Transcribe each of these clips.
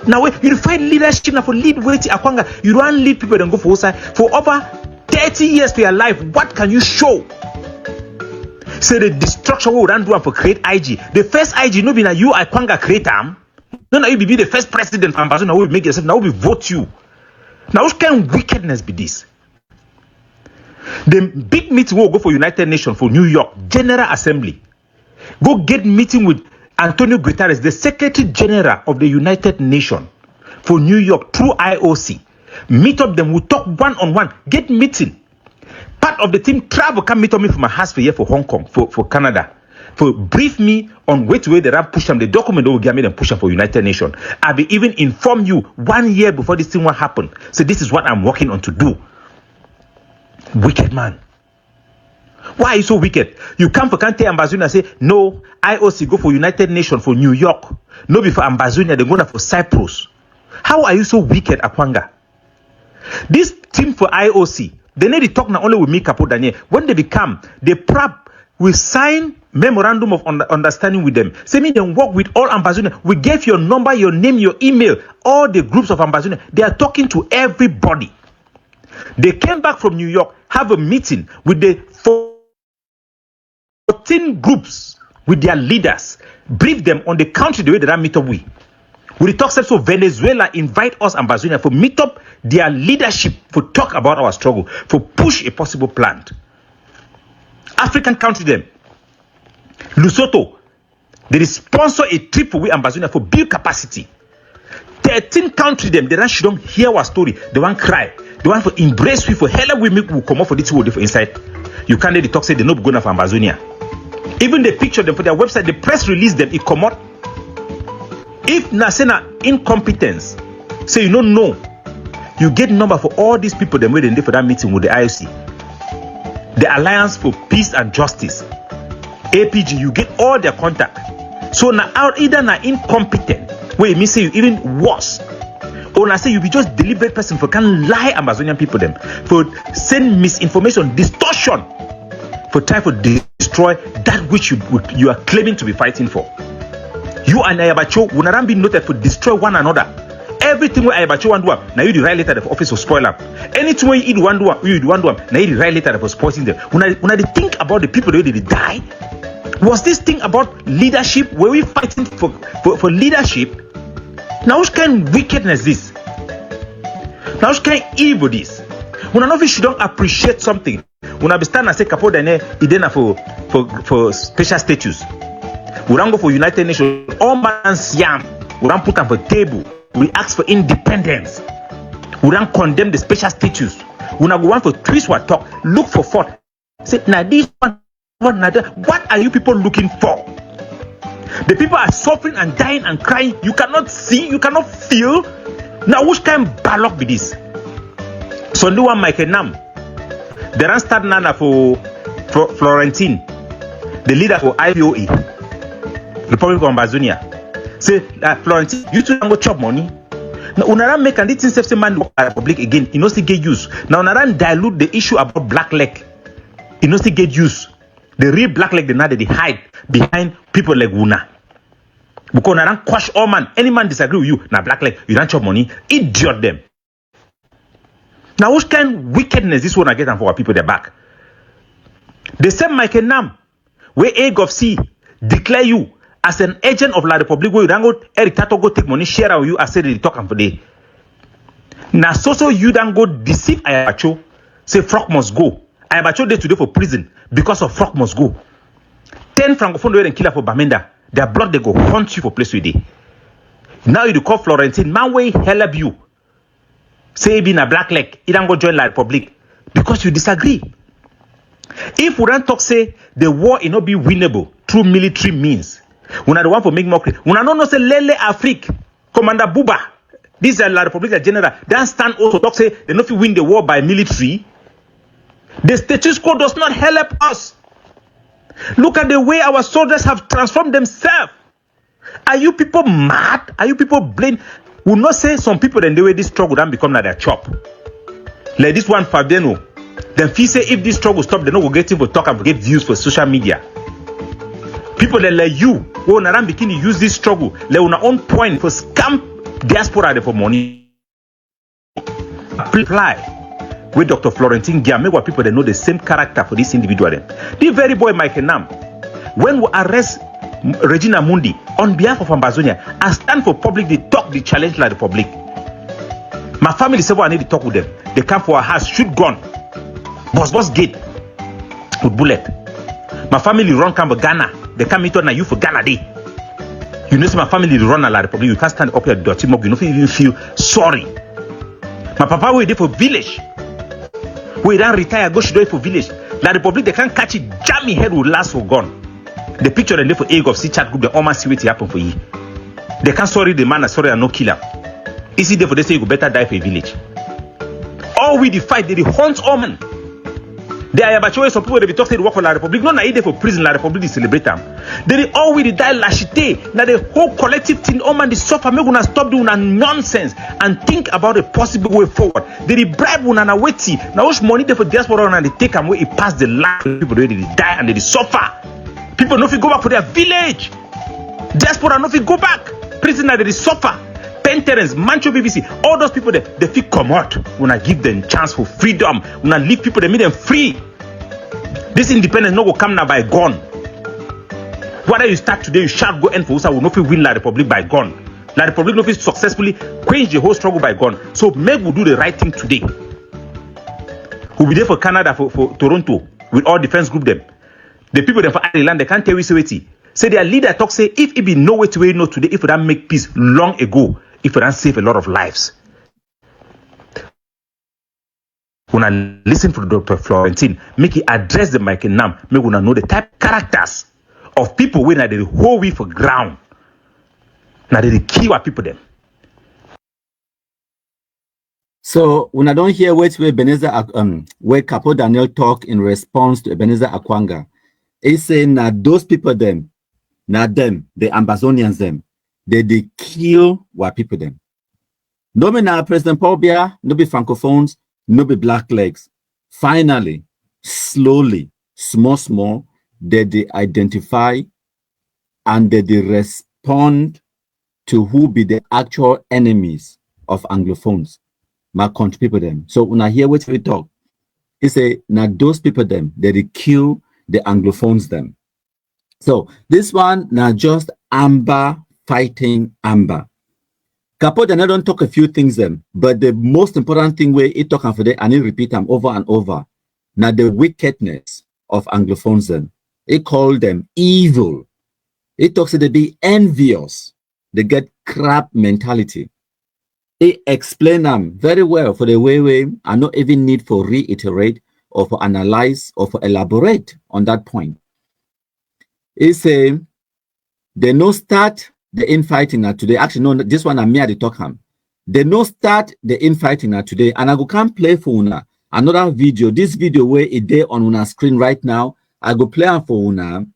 Now you find leadership now for lead weight Akwanga. You don't lead people and go for outside for over 30 years to your life. What can you show? Say the destruction we would do for create IG. The first IG no be na you Akwanga create them. No, you be the first president for Ambazonia. Now we make yourself. Now we vote you. Now what kind of wickedness be this? The big meeting will go for United Nations for New York General Assembly. Go get meeting with Antonio Guterres, the Secretary General of the United Nations for New York through IOC. Meet up them. We talk one-on-one. Get meeting. Part of the team travel can meet up me from my house for here for Hong Kong, for Canada. For brief me on which way they have push them. The document will give me and push them for United Nations. I will even inform you 1 year before this thing will happen. So this is what I'm working on to do. Wicked man. Why are you so wicked? You come for Kante Ambazonia and say, no, IOC go for United Nations for New York. No, before Ambazonia, they're going for Cyprus. How are you so wicked, Akwanga? This team for IOC, they need to talk not only with me, Capo Daniel. When they become, they prep, we sign memorandum of understanding with them. Say me then work with all Ambazonia. We gave your number, your name, your email, all the groups of Ambazonia. They are talking to everybody. They came back from New York, have a meeting with the 14 groups with their leaders, brief them on the country the way that I meet up with. We talk so Venezuela invite us Ambazonia for meet up their leadership for talk about our struggle, for push a possible plan. African country them. Lesotho, they sponsor a trip for we Ambazonia for build capacity. 13 country them, they don't hear our story, they want cry. They want to embrace we for hell we make will come up for this world for inside. You can't let the talk say they're not going for Ambazonia. Even the picture them for their website, the press release them, it come out. If Nasena incompetence, say you don't know, you get number for all these people them waiting for that meeting with the IOC. The Alliance for Peace and Justice. APG, you get all their contact. So now either now incompetent, where it means say you even worse. Or I say you be just deliberate person for can lie Amazonian people them for send misinformation, distortion, for try to destroy that which you are claiming to be fighting for. You and Ayabacho will not be noted for destroy one another. Everything where Ayabacho want do now you the right letter of office of spoiler. Anything where you eat one do you do one do now you the right letter for spoiling them. When I think about the people that they die, was this thing about leadership? Were we fighting for leadership? Now which kind of wickedness this? Now which kind of evil this? When I know if you don't appreciate something, when I be stand and say Capo Dane idena for special status, we don't go for United Nations. All man's yam, we don't put them for table. We ask for independence. We don't condemn the special status. We don't go on for twist what talk. Look for fault. Say now this one, what are you people looking for? The people are suffering and dying and crying. You cannot see, you cannot feel. Now, which kind of ballock be this? So, no one Michael Nam. They ran start Nana for Florentine, the leader for IVOE, Republic of Ambazonia. Say, Florentine, you two don't go chop money. Now, Unaran make and this thing man work at public again. You know, still get use. Now, Unaran dilute the issue about black leg. You know, still get use. The real black leg, they hide behind people like Wuna. Because I don't quash all man. Any man disagree with you. Now black leg, you don't chop money. Idiot them. Now which kind of wickedness this one I get for our people their back? The same Michael Nam, where egg of C declare you as an agent of La Republic, where you don't go Eric Tato go take money, share with you as said they talk for day. Now so you don't go deceive Ayabacho, say Frog must go. Ayabacho day today for prison because of Frog must go. 10 francophone and killer for Bamenda. Their blood they go hunt you for place with it. Now you call Florentine, man way help you. Say being a black leg, you don't go join La Republic because you disagree. If we don't talk say the war will not be winnable through military means, we not the one for make mockery. We not say Lele Afrique, Commander Buba. This is La Republic General. They stand also talk say they not win the war by military. The status quo does not help us. Look at the way our soldiers have transformed themselves. Are you people mad? Are you people blind? Will not say some people then the way this struggle don't become like their chop. Like this one Fabiano. Then he say if this struggle stop, they no go get him to talk and get views for social media. People that like you, who not begin to use this struggle, like on own point for scam Diaspora there for money. Apply with Dr. Florentine Gia, make what people they know the same character for this individual. The very boy Michael Nam, when we arrest Regina Mundi on behalf of Ambazonia, I stand for public, they talk, they challenge like the public. My family say, I need to talk with them. They come for a house, shoot gun, boss gate with bullet. My family run come for Ghana. They come meet on you for Ghana day. You know, my family run a lot of public. You can't stand up here dirty mob. You don't even feel sorry. My papa wait there for village. We don't retire, go straight for village. Like the public, they can't catch it, jam me head with last for gun. The picture and there for egg of C chat group, they almost see what happen for you. They can't sorry the man, sorry and no killer. Is it there for they say you better die for a village? All we the fight, they hunt all men. They are about some people they be talking to work for La Republic. No, na for prison La Republic they celebrate them. They all we die lashite. Now the whole collective thing, all man they suffer. Me gonna stop doing that nonsense and think about a possible way forward. They bribe one and waiting. Now which money they for diaspora and they take them where it pass the life people they die and they suffer. People no fit go back for their village. Diaspora no fit go back. Prisoner they suffer. Penterens, Mancho BBC, all those people they feel come out when I give them chance for freedom, when I leave people they make them free. This independence no go come now by gun. Whether you start today, you shall go end for Usa will not win La Republic by gun. La Republic no fit successfully quench the whole struggle by gun. So Meg will do the right thing today. We'll be there for Canada, for Toronto, with all defense group them. The people them for Ireland, they can't tell you say their leader talk say if it be no way to know today, if we don't make peace long ago, if we don't save a lot of lives. When I listen to Dr. Florentine, make it address the Michael Nam, make we know the type of characters of people when they whole way for ground. Now they kill our people them. So when I don't hear where Ebenezar where Capo Daniel talk in response to Ebenezar Akwanga, he saying that those people them, not them, the Ambazonians them, they kill white people them. No be now President Paul Biya, no be Francophones, no be black legs. Finally, slowly, small, they identify and they respond to who be the actual enemies of Anglophones, my country people them. So when I hear what we talk, he say now those people them, they kill the Anglophones them. So this one now just Amba fighting Amba. Capo then I don't talk a few things them, but the most important thing where he talk for them and he repeat them over and over. Now the wickedness of Anglophones them. He call them evil. He talks that they be envious. They get crap mentality. He explain them very well for the way I no even need for reiterate or for analyze or for elaborate on that point. He say they no start the infighting now today. Actually, no, this one I'm here to talk him. They no start the infighting now today, and I go come play for una another video. This video where it there on una screen right now. I go play for una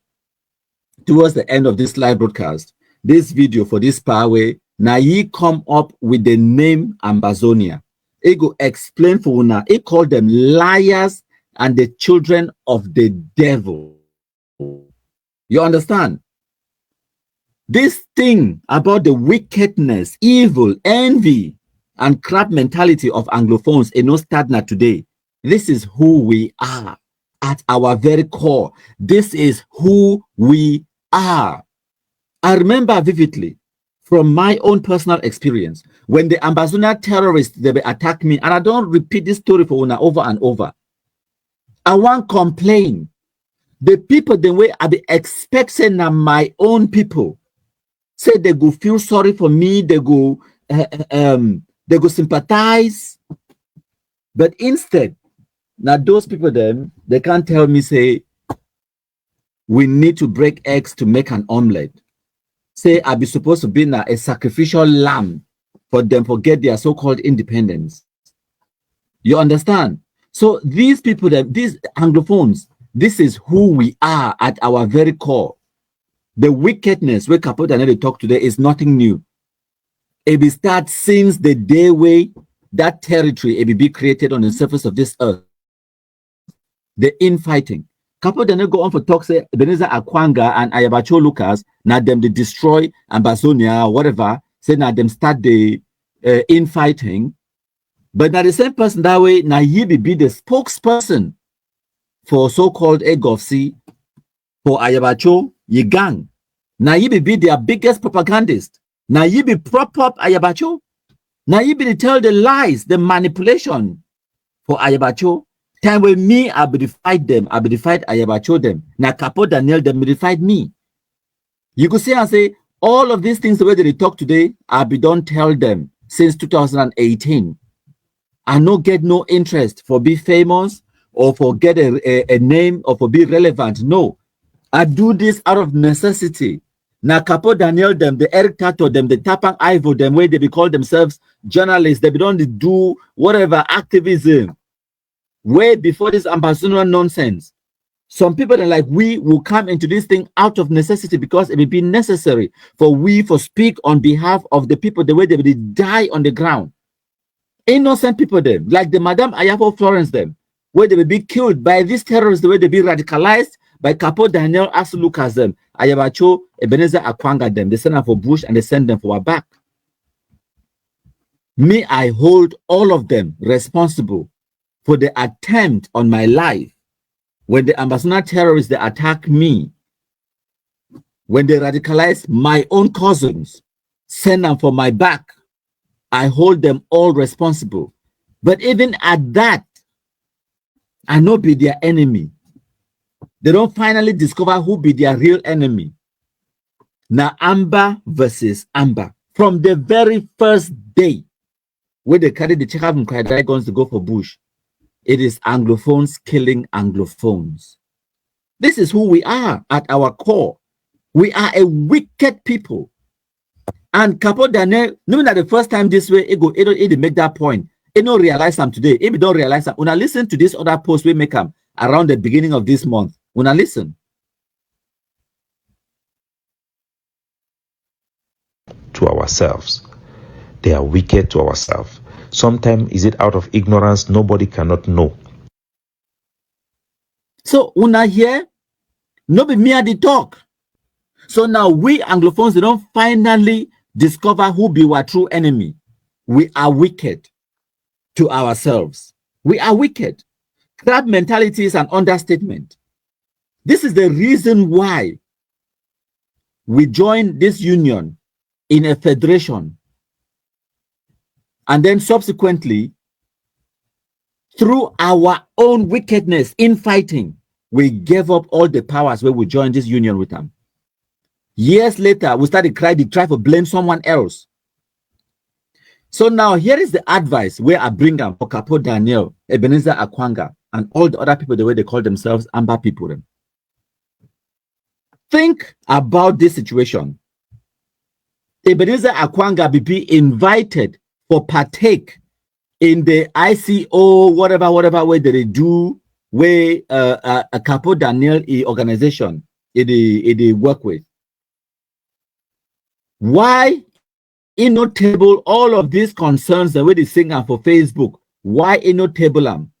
towards the end of this live broadcast. This video for this power. Now he come up with the name Ambazonia. He go explain for una. He call them liars and the children of the devil. You understand? This thing about the wickedness, evil, envy, and crap mentality of Anglophones is no start now today. This is who we are at our very core. This is who we are. I remember vividly from my own personal experience when the Ambazonia terrorists they attack me, and I don't repeat this story for una over and over. I won't complain. The people the way I be expecting na my own people say they go feel sorry for me, they go sympathize, but instead now those people them they can't tell me say we need to break eggs to make an omelette. Say I be supposed to be now a sacrificial lamb for them to get their so-called independence. You understand? So these people that these Anglophones, this is who we are at our very core. The wickedness where Capo Daniel talk today is nothing new. It be start since the day where that territory it be created on the surface of this earth. The infighting. Capo Daniel go on for talk say Ebenezar Akwanga and Ayabacho Lucas, now them they destroy Ambazonia or whatever. say now them start the infighting, but now the same person that way now he be the spokesperson for so-called Egofsi, for Ayabacho, ye gang. Now you be their biggest propagandist. Now you be prop up Ayabacho. Now you be tell the lies, the manipulation for Ayabacho. Time with me, I be fight them, I be fight Ayabacho them. Now Capo Daniel them be fight me. You could say and say all of these things the way they talk today, I be don't tell them since 2018. I no get no interest for be famous or for get a name or for be relevant. No, I do this out of necessity. Now, Capo Daniel them, the Eric Tato them, the Tapang Ivo them, where they be call themselves journalists, they be don't do whatever activism. Way before this Ambazonia nonsense. Some people are like, we will come into this thing out of necessity because it will be necessary for we to speak on behalf of the people the way they will die on the ground. Innocent people them, like the Madame Ayafo Florence them, where they will be killed by these terrorists, the way they be radicalized by Capo Daniel as Lucas them, Ayabacho, Ebenezar Akwanga them, they send them for Bush and they send them for our back. Me, I hold all of them responsible for the attempt on my life. When the Ambazonia terrorists, they attack me, when they radicalize my own cousins, send them for my back, I hold them all responsible. But even at that, I know be their enemy. They don't finally discover who be their real enemy. Now, Amba versus Amba. From the very first day, where they carry the check-up and cry guns to go for Bush, it is Anglophones killing Anglophones. This is who we are at our core. We are a wicked people. And Capo Daniel, knowing that the first time this way, it make that point. It don't realize them today. If you don't realize them, when I listen to this other post we make them around the beginning of this month, when I listen. To ourselves. They are wicked to ourselves. Sometimes is it out of ignorance? Nobody cannot know. So una here, no be me at the talk. So now we Anglophones, they don't finally discover who be our true enemy. We are wicked to ourselves. We are wicked. Crab mentality is an understatement. This is the reason why we joined this union in a federation. And then subsequently, through our own wickedness, infighting, we gave up all the powers where we joined this union with them. Years later, we started try to blame someone else. So now here is the advice where I bring them for Capo Daniel, Ebenezar Akwanga, and all the other people, the way they call themselves Amba people. Think about this situation. Ebenezar Akwanga be invited for partake in the ICO, whatever way that they do, where a Capo Daniel organization they work with. Why in no table all of these concerns the way they sing for Facebook? Why in no table them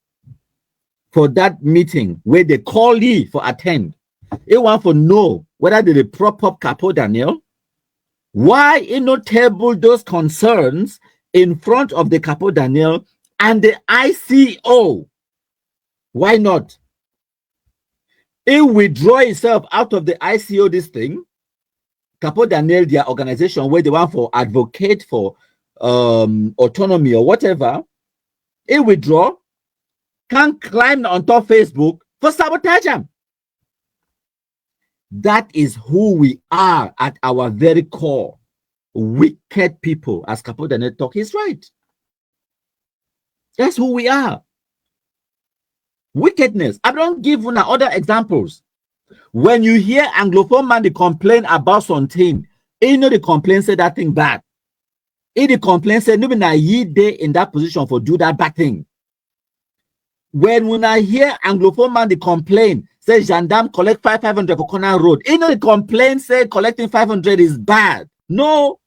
for that meeting where they call you for attend? They want to know whether they prop up Capo Daniel. Why in no table those concerns in front of the Capo Daniel and the ICO? Why not? It withdraw itself out of the ICO, this thing. Capo Daniel, their organization, where they want for advocate for autonomy or whatever, it withdraw, can't climb on top Facebook for sabotage them. That is who we are at our very core. Wicked people, as Capo Daniel talk, he's right. That's who we are. Wickedness. I don't give you other examples. When you hear Anglophone man, they complain about something, you know the complaint say that thing bad. If the complaint say, no, na ye day in that position for do that bad thing. When I hear Anglophone man, they complain, say gendarme collect 500 for corner road. You know the complaint say collecting 500 is bad. No,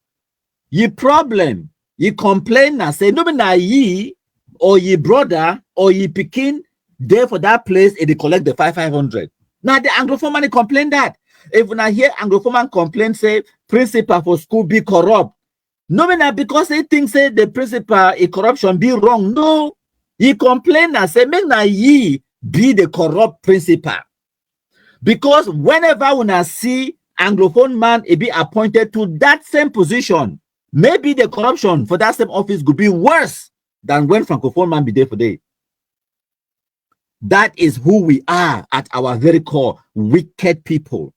ye problem. Ye complain and say, no, na ye or ye brother or ye pikin there for that place, they collect the 500. Now the Anglophone man complain that. If when I hear Anglophone man complain, say principal for school be corrupt, No, man, because he thinks say the principal is corruption be wrong. No, he complain and say, make na ye be the corrupt principal. Because whenever when I see Anglophone man be appointed to that same position, maybe the corruption for that same office could be worse than when Francophone man be there for day. That is who we are at our very core, wicked people.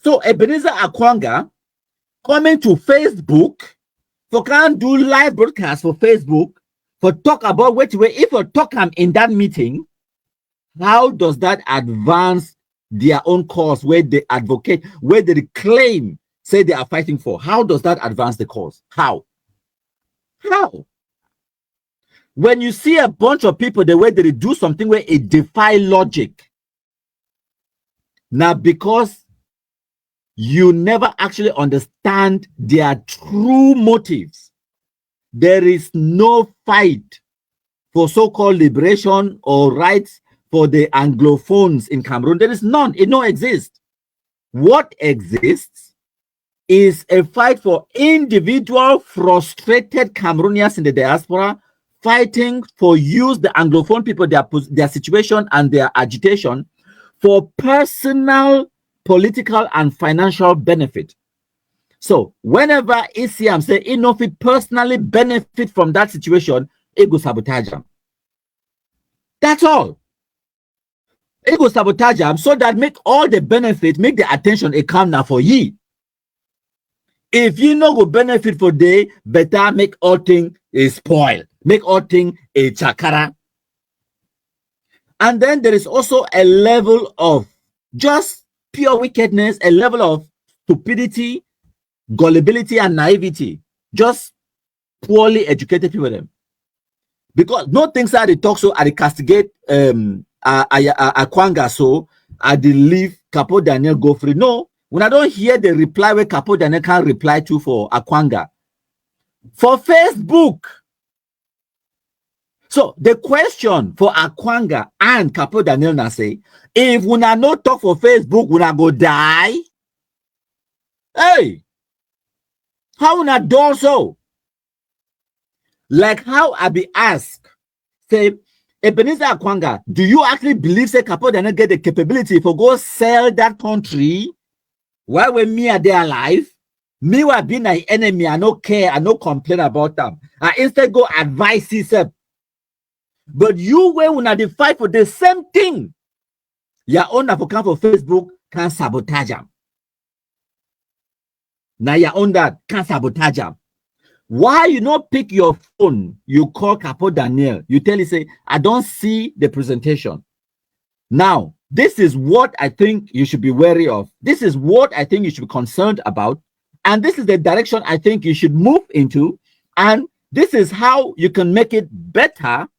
So Ebenezar Akwanga coming to Facebook for can do live broadcast for Facebook for talk about which way if you talk in that meeting, how does that advance their own cause where they advocate, where they claim, say they are fighting for? How does that advance the cause? How? When you see a bunch of people, the way they do something where it defies logic, now because you never actually understand their true motives, there is no fight for so-called liberation or rights for the Anglophones in Cameroon. There is none. It don't exist. What exists is a fight for individual frustrated Cameroonians in the diaspora fighting for use the Anglophone people, their situation and their agitation for personal, political, and financial benefit. So whenever ECM say enough it personally benefit from that situation, it go sabotage them. That's all. It go sabotage them so that make all the benefit, make the attention a come now for ye. If you no go benefit for day, better make all thing a spoil, make all thing a chakara. And then there is also a level of just pure wickedness, a level of stupidity, gullibility, and naivety. Just poorly educated people. Them. Because no things are they talk so I castigate Akwanga so I leave Capo Daniel go free. No, when I don't hear the reply where Capo Daniel can reply to for Akwanga. For Facebook. So the question for Akwanga and Capo Daniel na say, if we na no talk for Facebook, we na go die. Hey, how we na do so? Like how I be asked, say, Ebenezar Akwanga, do you actually believe say Capo Daniel get the capability for go sell that country while when me are there alive? Me will be my enemy, I no care, I no complain about them. I instead go advise yourself. But you when they fight for the same thing, your own applicant for Facebook can sabotage them. Now your own that can sabotage them. Why you not pick your phone? You call Capo Daniel. You tell him, say, I don't see the presentation. Now, this is what I think you should be wary of. This is what I think you should be concerned about. And this is the direction I think you should move into. And this is how you can make it better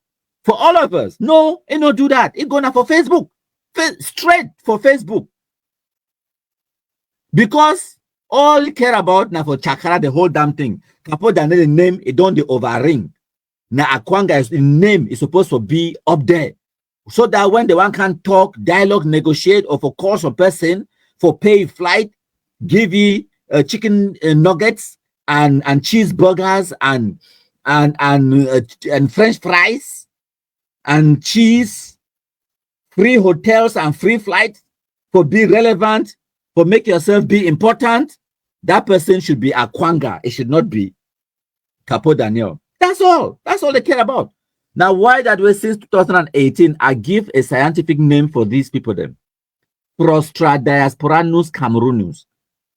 for all of us. No, it don't do that. It's going for Facebook. Straight for Facebook. Because all you care about now for Chakra, the whole damn thing. Capo Daniel, the name, it don't the overring. Now Akwanga is the name is supposed to be up there. So that when the one can talk, dialogue, negotiate, or for course of person, for pay flight, give you chicken nuggets and cheeseburgers and French fries and cheese, free hotels and free flights for be relevant, for make yourself be important. That person should be Akwanga. It should not be Capo Daniel. That's all. That's all they care about. Now, why that way since 2018, I give a scientific name for these people then. Diasporanus Cameroonians,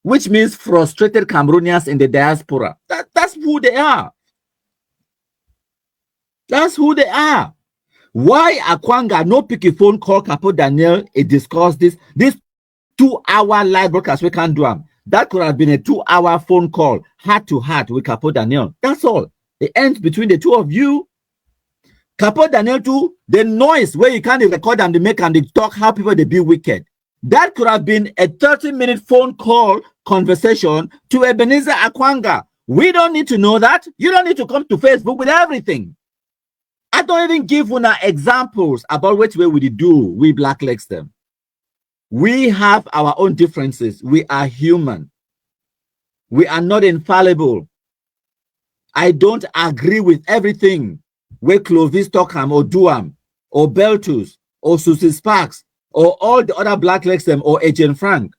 which means frustrated Cameroonians in the diaspora. That's who they are. That's who they are. Why Akwanga no pick a phone call Capo Daniel and discuss this 2-hour live broadcast we can't do them. That could have been a 2-hour phone call, heart to heart with Capo Daniel. That's all. It ends between the two of you. Capo Daniel too, the noise where you can't record and they make and they talk how people they be wicked. That could have been a 30-minute phone call conversation to Ebenezar Akwanga. We don't need to know that. You don't need to come to Facebook with everything. I don't even give una examples about which way we do. We blacklegs them. We have our own differences. We are human. We are not infallible. I don't agree with everything where Clovis Tockham or Duam or Beltus or Susie Sparks or all the other black legs them or Agent Frank.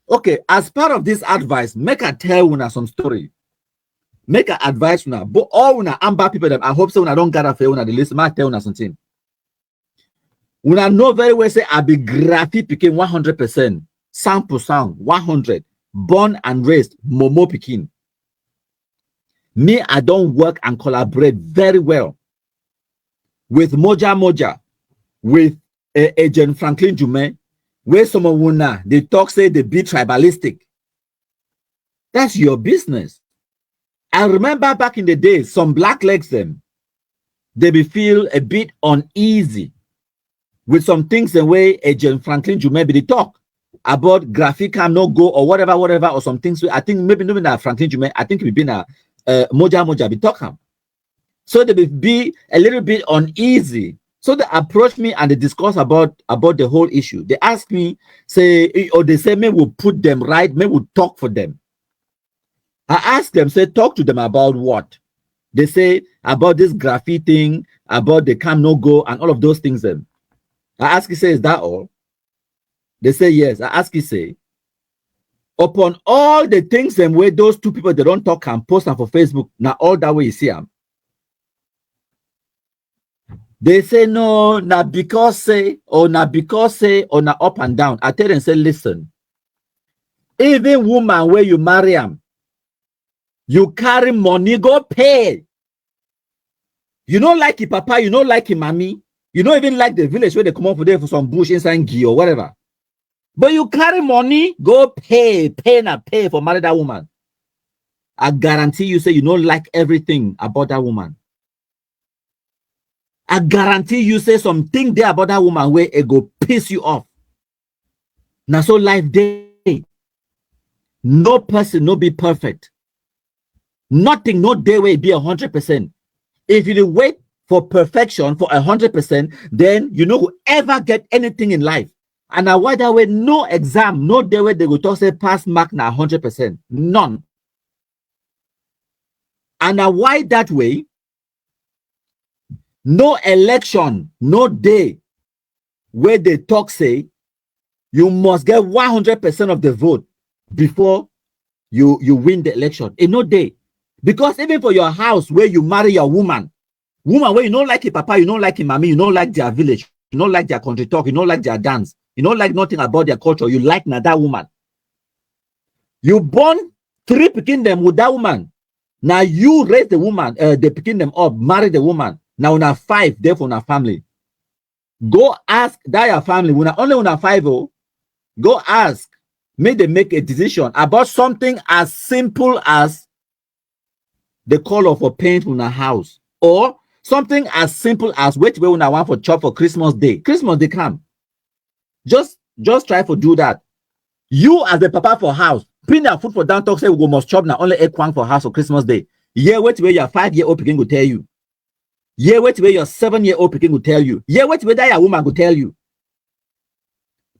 Okay, as part of this advice, make a tell una some story. Make a advice una, but all una Amba people them. I hope so una don't gather for una the list. Might tell una something. Una know very well say I be graphic picking 100%, sound per sound 100, born and raised Momo picking. Me, I don't work and collaborate very well with Moja, with Agent Franklin Jume, where some of una they talk say they be tribalistic. That's your business. I remember back in the day, some black legs them, they be feel a bit uneasy with some things the way Agent Franklin Jume be they talk about graphic no go or whatever, or some things. I think maybe not that Franklin Jume, I think it been a Moja be talking. So they be a little bit uneasy. So they approach me and they discuss about the whole issue. They ask me, say, or they say, maybe we'll put them right, maybe we'll talk for them. I ask them, say, talk to them about what? They say about this graffiti thing, about the Cam no go, and all of those things. Then I ask you, say, is that all? They say yes. I ask you, say, upon all the things them where those two people they don't talk and post them for Facebook, now all that way you see them. They say no, not because say, or not because say, or not up and down. I tell them, say, listen, even woman where you marry them, you carry money, go pay. You don't like your papa, you don't like your mommy, you don't even like the village where they come up for there for some bush inside Gi or whatever. But you carry money, go pay for marry that woman. I guarantee you say you don't like everything about that woman. I guarantee you say something there about that woman where it go piss you off. Now so life day. No person no be perfect. Nothing, no day will be 100%. If you wait for perfection for 100%, then you know who ever get anything in life. And now why that way, no exam, no day where they go talk say pass mark now 100%. None. And now why that way? No election, no day where they talk say you must get 100% of the vote before you win the election. In no day. Because even for your house where you marry your woman where you don't like your papa, you don't like your mommy, you don't like their village, you don't like their country talk, you don't like their dance, you don't like nothing about their culture, you like now that woman. You born 3 picking them with that woman. Now you raise the woman, they picking them up, marry the woman. Now una 5 there for una family. Go ask that your family, only una 5 oh, go ask, may they make a decision about something as simple as the color for paint on a house, or something as simple as which way una want for chop for Christmas Day. Christmas Day come. Just try to do that. You as the papa for house, bring that food for down talk say we must chop now only 8 kwang for house for Christmas Day. Yeah, wait where your 5-year-old picking will tell you. Yeah, wait where your 7-year-old picking will tell you. Yeah, wait where that your woman will tell you.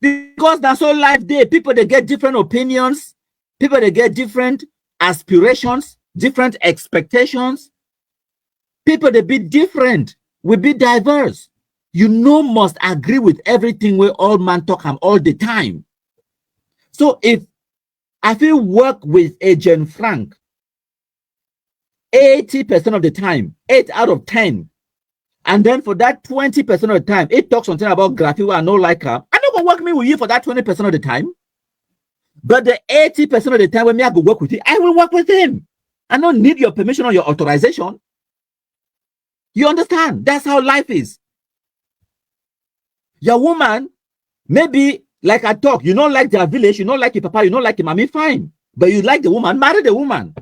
Because that's all life day. People they get different opinions. People they get different aspirations, different expectations. People they be different. We be diverse. You know must agree with everything where all man talk all the time. So if I feel work with Agent Frank 80% of the time, 8 out of 10, and then for that 20% of the time, it talks something about graphic I no like her. I don't go work me with you for that 20% of the time. But the 80% of the time when me I go work with you, I will work with him. I don't need your permission or your authorization. You understand? That's how life is. Your woman, maybe like I talk, you don't like their village, you don't like your papa, you don't like your mommy, fine. But you like the woman, marry the woman.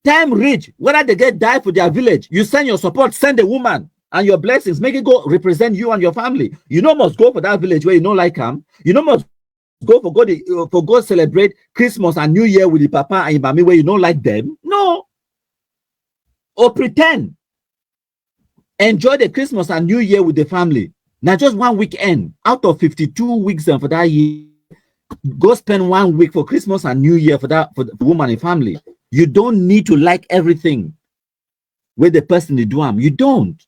Time reach, whether they get died for their village, you send your support, send the woman and your blessings, make it go represent you and your family. You don't must go for that village where you don't like them. You don't must go for go celebrate Christmas and New Year with the papa and your mommy where you don't like them. No. Or pretend. Enjoy the Christmas and New Year with the family. Now just 1 weekend out of 52 weeks for that year. Go spend 1 week for Christmas and New Year for the woman and family. You don't need to like everything where the person is doing. You don't.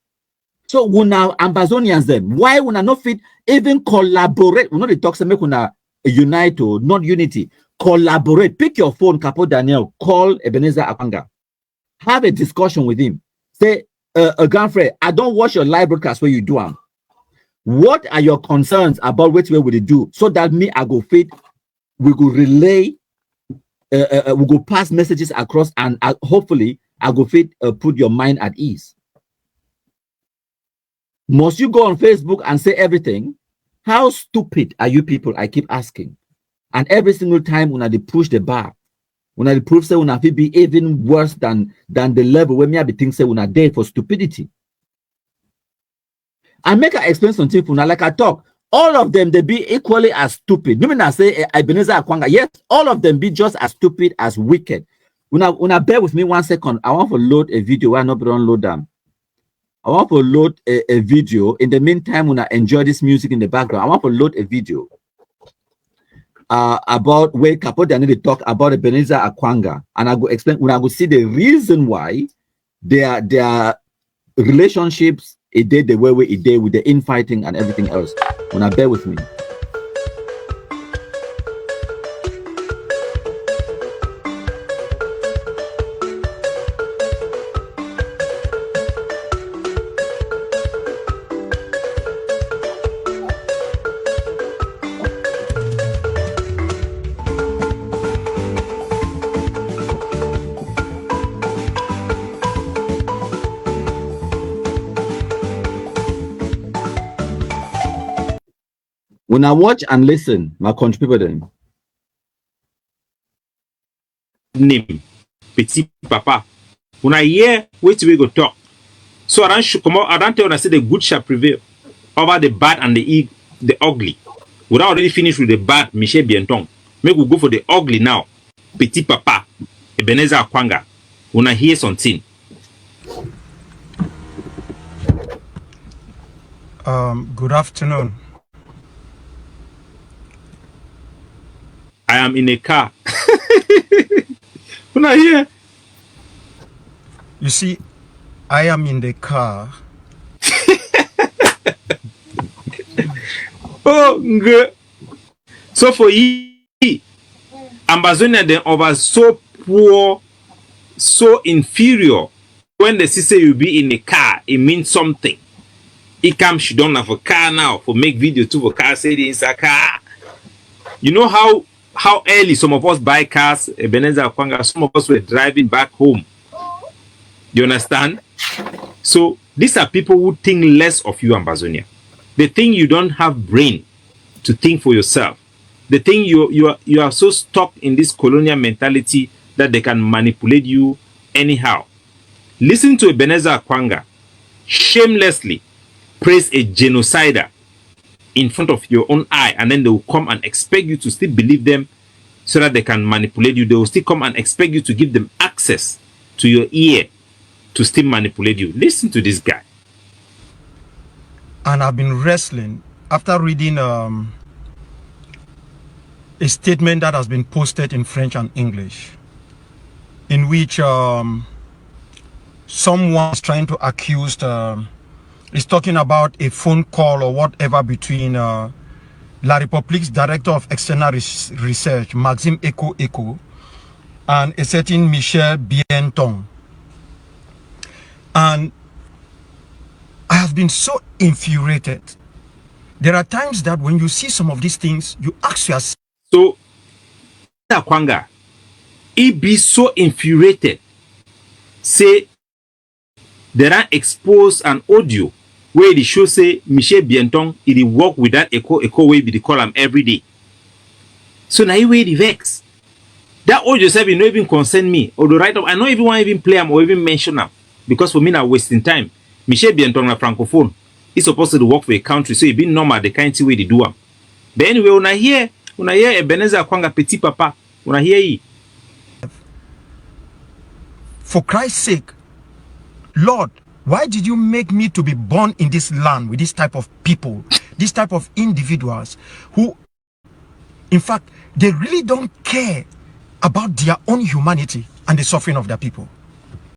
So when now Ambazonians them, why when I not fit even collaborate? We know the talks make una unite or not unity. Collaborate. Pick your phone, Capo Daniel. Call Ebenezar Akwanga. Have a discussion with him. Say, girlfriend, I don't watch your live broadcast where you do them. What are your concerns about which way would it do? So that me, I go fit, we go relay, we go pass messages across, and hopefully I go fit put your mind at ease. Must you go on Facebook and say everything? How stupid are you people? I keep asking. And every single time when they push the bar, when the proof say when I be even worse than the level where me I be think say when I there for stupidity. I make her explain something for now, like I talk. All of them they be equally as stupid. You mean I say Ebenezar Akwanga? Yes, all of them be just as stupid as wicked. When I bear with me 1 second, I want to load a video. Why not download them? I want to load a video. In the meantime, when I enjoy this music in the background, I want to load a video about where Capo Daniel talk about Ebenezar Akwanga, and I go explain when I go see the reason why their relationships it did the way it did with the infighting and everything else. When I bear with me. When I watch and listen, my country people then. Name Petit Papa. When I hear wait we go talk. So I don't come out, I don't tell when I say the good shall prevail over the bad and the ugly. We already finished with the bad, Michel Bientong. Make we go for the ugly now. Petit Papa, Ebenezar Akwanga. When I hear something. Good afternoon. I am in a car. When I hear. You see, I am in the car. Oh, good. So for ye, Ambazonia then over so poor, so inferior. When the sister you be in a car, it means something. It comes she don't have a car now for make video to for car say the inside car. You know how early some of us buy cars, Ebenezar Akwanga, some of us were driving back home. You understand? So these are people who think less of you, Ambazonia. They think you don't have brain to think for yourself. They think you are so stuck in this colonial mentality that they can manipulate you anyhow. Listen to Ebenezar Akwanga shamelessly praise a genocider in front of your own eye, and then they will come and expect you to still believe them so that they can manipulate you. They will still come and expect you to give them access to your ear to still manipulate you. Listen to this guy. And I've been wrestling after reading a statement that has been posted in French and English, in which someone is trying to accuse, is talking about a phone call or whatever between La République's Director of External Research, Maxime Eco, and a certain Michel Bientong. And I have been so infuriated. There are times that when you see some of these things, you ask yourself. So, Akwanga, he be so infuriated. Say, there are exposed an audio where the show say Michel Bientong he work with that echo way be the call him every day. So now he way the vex. That audio say no even concern me or the right of I know even want even play him or even mention him because for me now wasting time. Michel Bientong na francophone. He's supposed to work for a country, so he be normal the kind of way they do him. But anyway, when I hear Ebenezar Akwanga Petit Papa, when I hear he. For Christ's sake, Lord, why did you make me to be born in this land with this type of people, this type of individuals who, in fact, they really don't care about their own humanity. and the suffering of their people.